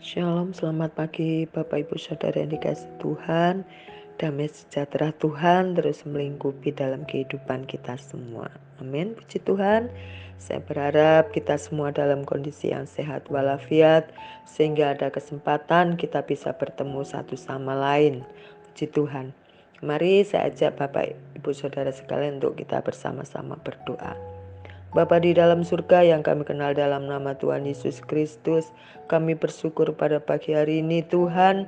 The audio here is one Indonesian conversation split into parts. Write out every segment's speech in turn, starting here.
Shalom, selamat pagi Bapak Ibu Saudara yang dikasihi Tuhan. Damai sejahtera Tuhan terus melingkupi dalam kehidupan kita semua. Amin, puji Tuhan. Saya berharap kita semua dalam kondisi yang sehat walafiat, sehingga ada kesempatan kita bisa bertemu satu sama lain. Puji Tuhan. Mari saya ajak Bapak Ibu Saudara sekalian untuk kita bersama-sama berdoa. Bapa di dalam surga yang kami kenal dalam nama Tuhan Yesus Kristus, kami bersyukur pada pagi hari ini Tuhan,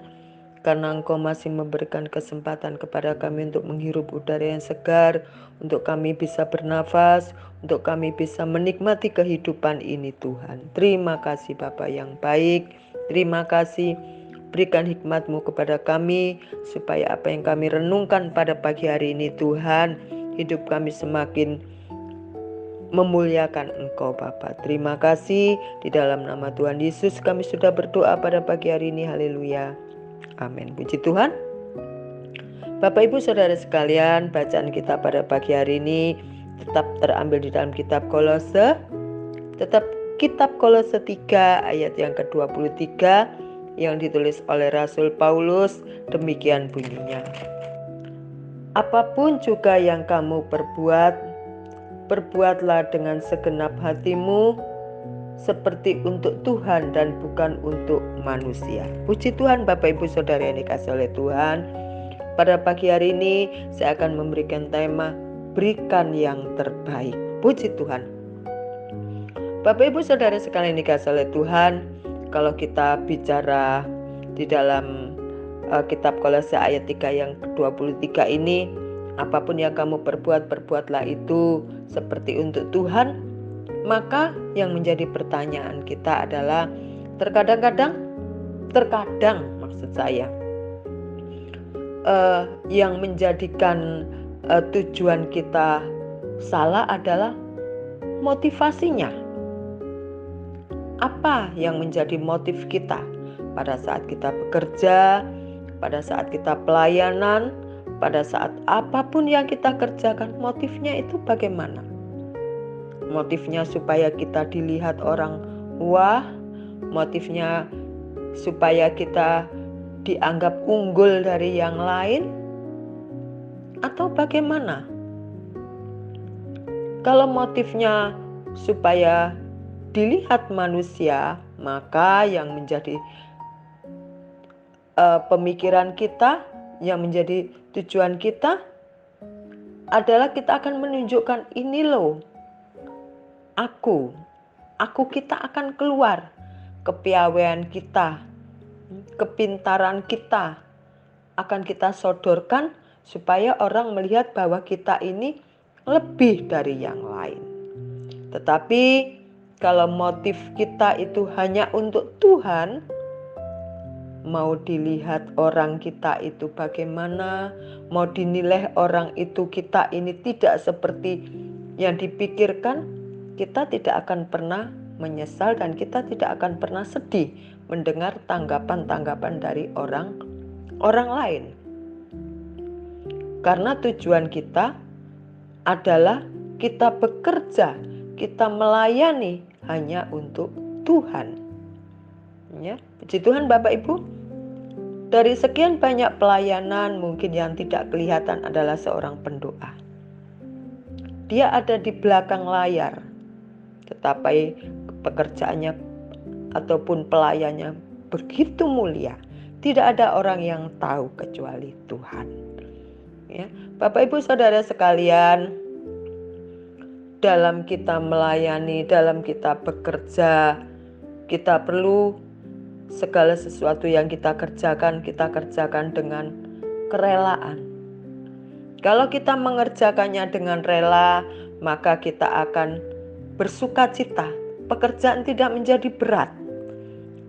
karena Engkau masih memberikan kesempatan kepada kami untuk menghirup udara yang segar, untuk kami bisa bernafas, untuk kami bisa menikmati kehidupan ini Tuhan. Terima kasih Bapa yang baik, terima kasih. Berikan hikmat-Mu kepada kami, supaya apa yang kami renungkan pada pagi hari ini Tuhan, hidup kami semakin memuliakan Engkau Bapa. Terima kasih, di dalam nama Tuhan Yesus kami sudah berdoa pada pagi hari ini. Haleluya. Amin. Puji Tuhan. Bapak Ibu Saudara sekalian, bacaan kita pada pagi hari ini tetap terambil di dalam kitab Kolose. Tetap kitab Kolose 3 ayat yang ke-23 yang ditulis oleh Rasul Paulus, demikian bunyinya. Apapun juga yang kamu berbuatlah dengan segenap hatimu seperti untuk Tuhan dan bukan untuk manusia. Puji Tuhan Bapak Ibu Saudara yang dikasihi oleh Tuhan. Pada pagi hari ini saya akan memberikan tema berikan yang terbaik. Puji Tuhan. Bapak Ibu Saudara sekalian dikasihi oleh Tuhan, kalau kita bicara di dalam kitab Kolose ayat 3 yang ke-23 ini, apapun yang kamu perbuatlah itu seperti untuk Tuhan. Maka yang menjadi pertanyaan kita adalah terkadang maksud saya yang menjadikan tujuan kita salah adalah motivasinya. Apa yang menjadi motif kita pada saat kita bekerja, pada saat kita pelayanan, pada saat apapun yang kita kerjakan, motifnya itu bagaimana? Motifnya supaya kita dilihat orang wah, motifnya supaya kita dianggap unggul dari yang lain, atau bagaimana? Kalau motifnya supaya dilihat manusia, maka yang menjadi pemikiran kita, yang menjadi tujuan kita adalah kita akan menunjukkan ini loh, aku kita akan keluar, kepiawaian kita, kepintaran kita akan kita sodorkan supaya orang melihat bahwa kita ini lebih dari yang lain. Tetapi kalau motif kita itu hanya untuk Tuhan, mau dilihat orang kita itu bagaimana, mau dinilai orang itu kita ini tidak seperti yang dipikirkan, kita tidak akan pernah menyesal dan kita tidak akan pernah sedih mendengar tanggapan-tanggapan dari orang lain. Karena tujuan kita adalah kita bekerja, kita melayani hanya untuk Tuhan. Ya, puji Tuhan Bapak Ibu. Dari sekian banyak pelayanan, mungkin yang tidak kelihatan adalah seorang pendoa. Dia ada di belakang layar, tetapi pekerjaannya ataupun pelayannya begitu mulia. Tidak ada orang yang tahu kecuali Tuhan. Ya, Bapak Ibu Saudara sekalian, dalam kita melayani, dalam kita bekerja, kita perlu segala sesuatu yang kita kerjakan dengan kerelaan. Kalau kita mengerjakannya dengan rela, maka kita akan bersukacita. Pekerjaan tidak menjadi berat.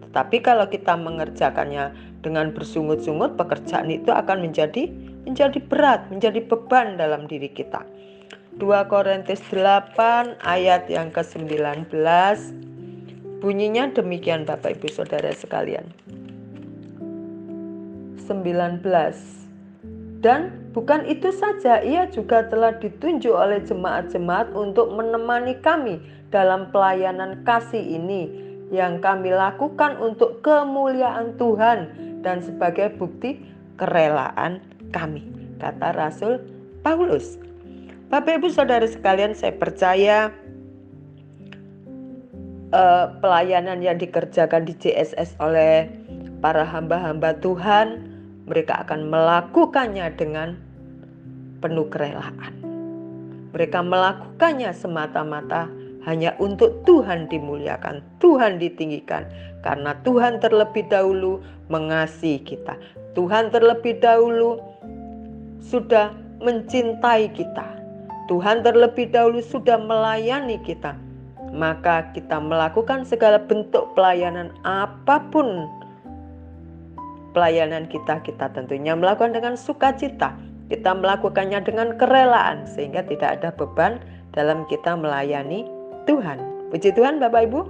Tetapi kalau kita mengerjakannya dengan bersungut-sungut, pekerjaan itu akan menjadi berat, menjadi beban dalam diri kita. 2 Korintus 8 ayat yang ke-19 bunyinya demikian Bapak Ibu Saudara sekalian. 19. Dan bukan itu saja, ia juga telah ditunjuk oleh jemaat-jemaat untuk menemani kami dalam pelayanan kasih ini yang kami lakukan untuk kemuliaan Tuhan dan sebagai bukti kerelaan kami, kata Rasul Paulus. Bapak Ibu Saudara sekalian, saya percaya pelayanan yang dikerjakan di JSS oleh para hamba-hamba Tuhan, mereka akan melakukannya dengan penuh kerelaan. Mereka melakukannya semata-mata hanya untuk Tuhan dimuliakan, Tuhan ditinggikan, karena Tuhan terlebih dahulu mengasihi kita. Tuhan terlebih dahulu sudah mencintai kita. Tuhan terlebih dahulu sudah melayani kita. Maka kita melakukan segala bentuk pelayanan apapun pelayanan kita tentunya melakukan dengan sukacita. Kita melakukannya dengan kerelaan sehingga tidak ada beban dalam kita melayani Tuhan. Puji Tuhan Bapak Ibu.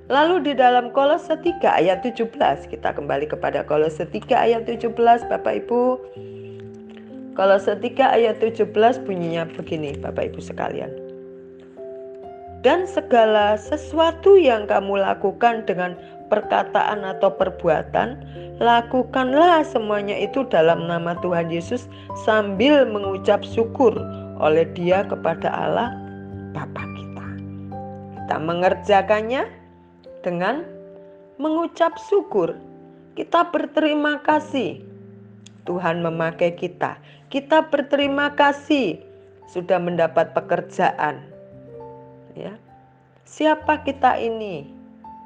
Lalu di dalam Kolose 3 ayat 17, kita kembali kepada Kolose 3 ayat 17 Bapak Ibu. Kolose 3 ayat 17 bunyinya begini Bapak Ibu sekalian. Dan segala sesuatu yang kamu lakukan dengan perkataan atau perbuatan, lakukanlah semuanya itu dalam nama Tuhan Yesus sambil mengucap syukur oleh Dia kepada Allah Bapa kita. Kita mengerjakannya dengan mengucap syukur. Kita berterima kasih Tuhan memakai kita. Kita berterima kasih sudah mendapat pekerjaan. Ya. Siapa kita ini?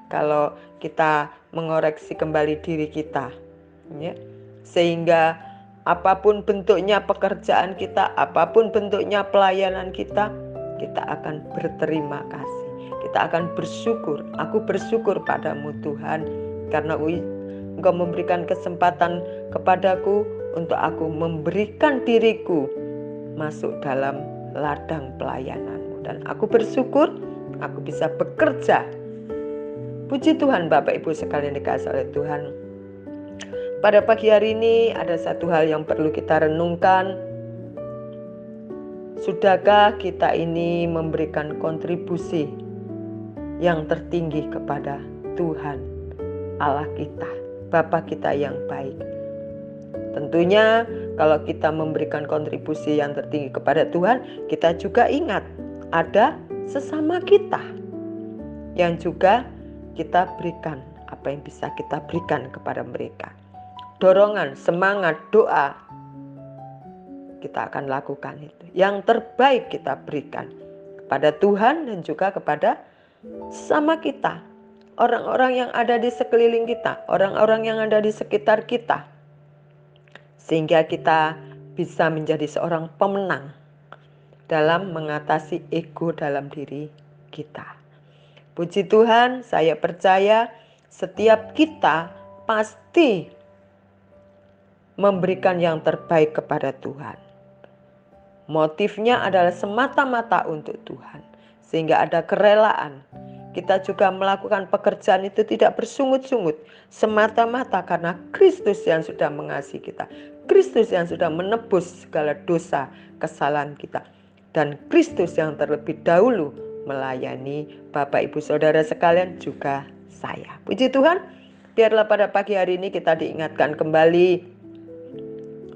Kalau kita mengoreksi kembali diri kita, ya. Sehingga apapun bentuknya pekerjaan kita, apapun bentuknya pelayanan kita, kita akan berterima kasih. Kita akan bersyukur. Aku bersyukur padamu Tuhan, karena Engkau memberikan kesempatan kepadaku untuk aku memberikan diriku masuk dalam ladang pelayanan. Dan aku bersyukur aku bisa bekerja. Puji Tuhan Bapak Ibu sekalian dikasihi oleh Tuhan. Pada pagi hari ini ada satu hal yang perlu kita renungkan. Sudahkah kita ini memberikan kontribusi yang tertinggi kepada Tuhan Allah kita, Bapa kita yang baik? Tentunya kalau kita memberikan kontribusi yang tertinggi kepada Tuhan, kita juga ingat ada sesama kita yang juga kita berikan apa yang bisa kita berikan kepada mereka. Dorongan, semangat, doa kita akan lakukan itu. Yang terbaik kita berikan kepada Tuhan dan juga kepada sesama kita. Orang-orang yang ada di sekeliling kita, orang-orang yang ada di sekitar kita. Sehingga kita bisa menjadi seorang pemenang dalam mengatasi ego dalam diri kita. Puji Tuhan, saya percaya setiap kita pasti memberikan yang terbaik kepada Tuhan. Motifnya adalah semata-mata untuk Tuhan, sehingga ada kerelaan. Kita juga melakukan pekerjaan itu tidak bersungut-sungut, semata-mata karena Kristus yang sudah mengasihi kita, Kristus yang sudah menebus segala dosa kesalahan kita, dan Kristus yang terlebih dahulu melayani Bapak Ibu Saudara sekalian, juga saya. Puji Tuhan, biarlah pada pagi hari ini kita diingatkan kembali,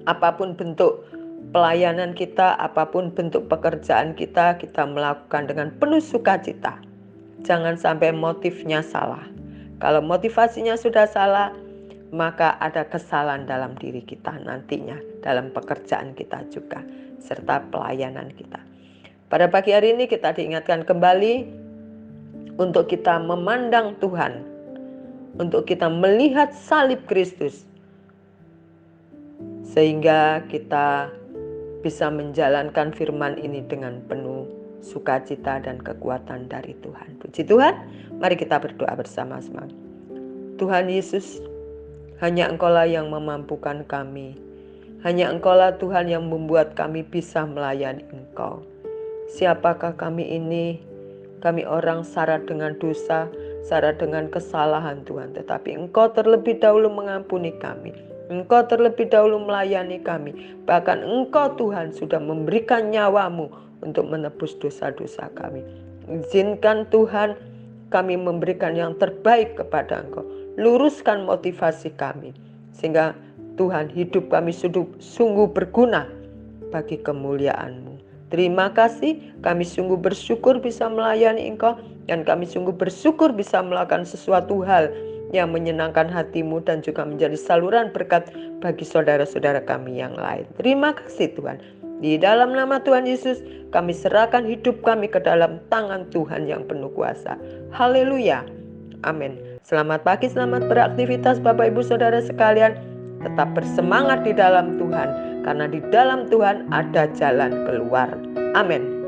apapun bentuk pelayanan kita, apapun bentuk pekerjaan kita, kita melakukan dengan penuh sukacita. Jangan sampai motifnya salah. Kalau motivasinya sudah salah, maka ada kesalahan dalam diri kita nantinya, dalam pekerjaan kita juga, serta pelayanan kita. Pada pagi hari ini kita diingatkan kembali untuk kita memandang Tuhan, untuk kita melihat salib Kristus, sehingga kita bisa menjalankan firman ini dengan penuh sukacita dan kekuatan dari Tuhan. Puji Tuhan, mari kita berdoa bersama-sama. Tuhan Yesus, hanya Engkaulah yang memampukan kami. Hanya Engkaulah Tuhan yang membuat kami bisa melayani Engkau. Siapakah kami ini? Kami orang syarat dengan dosa, syarat dengan kesalahan Tuhan. Tetapi Engkau terlebih dahulu mengampuni kami. Engkau terlebih dahulu melayani kami. Bahkan Engkau Tuhan sudah memberikan nyawamu untuk menebus dosa-dosa kami. Izinkan Tuhan kami memberikan yang terbaik kepada Engkau. Luruskan motivasi kami, sehingga Tuhan, hidup kami sungguh berguna bagi kemuliaan-Mu. Terima kasih, kami sungguh bersyukur bisa melayani Engkau, dan kami sungguh bersyukur bisa melakukan sesuatu hal yang menyenangkan hati-Mu dan juga menjadi saluran berkat bagi saudara-saudara kami yang lain. Terima kasih Tuhan. Di dalam nama Tuhan Yesus, kami serahkan hidup kami ke dalam tangan Tuhan yang penuh kuasa. Haleluya. Amin. Selamat pagi, selamat beraktivitas Bapak Ibu Saudara sekalian. Tetap bersemangat di dalam Tuhan, karena di dalam Tuhan ada jalan keluar. Amin.